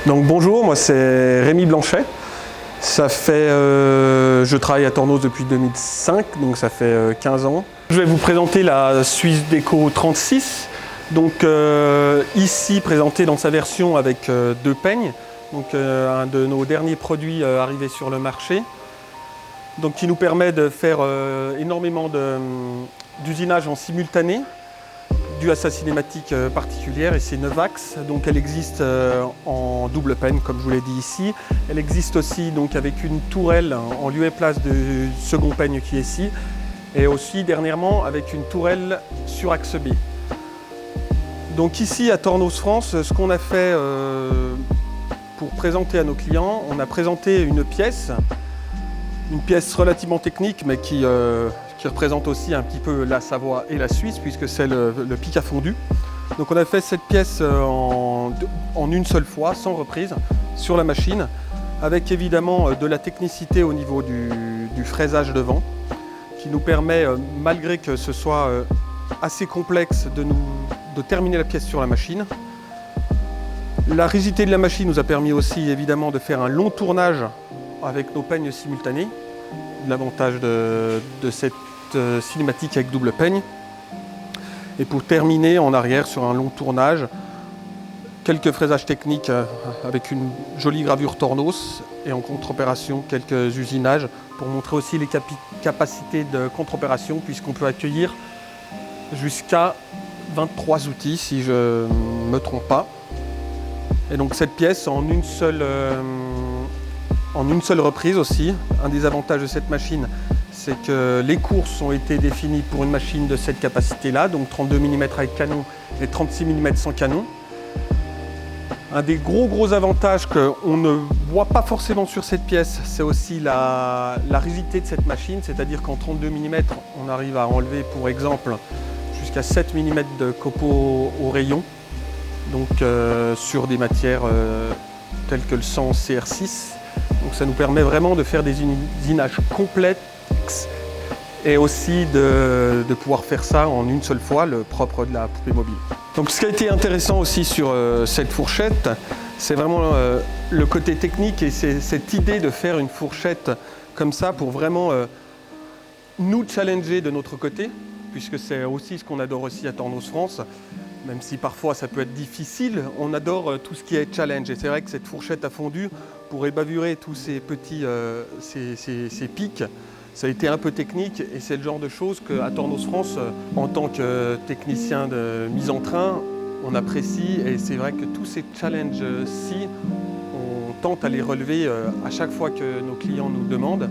Donc bonjour, moi c'est Rémi Blanchet. Je travaille à Tornos depuis 2005, donc ça fait 15 ans. Je vais vous présenter la Swiss Deco 36. Donc ici présentée dans sa version avec deux peignes. Donc un de nos derniers produits arrivés sur le marché. Donc qui nous permet de faire énormément d'usinage en simultané, dû à sa cinématique particulière, et c'est 9 axes. Donc elle existe en double peigne, comme je vous l'ai dit ici. Elle existe aussi donc avec une tourelle en lieu et place du second peigne qui est ici, et aussi dernièrement avec une tourelle sur axe B. Donc ici à Tornos France, ce qu'on a fait pour présenter à nos clients, on a présenté une pièce relativement technique, mais qui représente aussi un petit peu la Savoie et la Suisse, puisque c'est le pic à fondu. Donc on a fait cette pièce en une seule fois, sans reprise, sur la machine, avec évidemment de la technicité au niveau du fraisage devant, qui nous permet, malgré que ce soit assez complexe, de terminer la pièce sur la machine. La rigidité de la machine nous a permis aussi évidemment de faire un long tournage avec nos peignes simultanées, l'avantage de cette cinématique avec double peigne. Et pour terminer en arrière sur un long tournage, quelques fraisages techniques avec une jolie gravure Tornos, et en contre-opération quelques usinages pour montrer aussi les capacités de contre-opération, puisqu'on peut accueillir jusqu'à 23 outils si je ne me trompe pas. Et donc cette pièce en une seule reprise aussi. Un des avantages de cette machine, c'est que les courses ont été définies pour une machine de cette capacité-là, donc 32 mm avec canon et 36 mm sans canon. Un des gros avantages qu'on ne voit pas forcément sur cette pièce, c'est aussi la rigidité de cette machine, c'est-à-dire qu'en 32 mm, on arrive à enlever, pour exemple, jusqu'à 7 mm de copeaux au rayon, donc sur des matières telles que le sang CR6. Donc ça nous permet vraiment de faire des usinages complexes et aussi de pouvoir faire ça en une seule fois, le propre de la poupée mobile. Donc ce qui a été intéressant aussi sur cette fourchette, c'est vraiment le côté technique, et c'est cette idée de faire une fourchette comme ça pour vraiment nous challenger de notre côté, puisque c'est aussi ce qu'on adore aussi à Tornos France. Même si parfois ça peut être difficile, on adore tout ce qui est challenge. Et c'est vrai que cette fourchette à fondu, pour ébavurer tous ces petits ces pics, ça a été un peu technique, et c'est le genre de choses qu'à Tornos France, en tant que technicien de mise en train, on apprécie. Et c'est vrai que tous ces challenges-ci, on tente à les relever à chaque fois que nos clients nous demandent.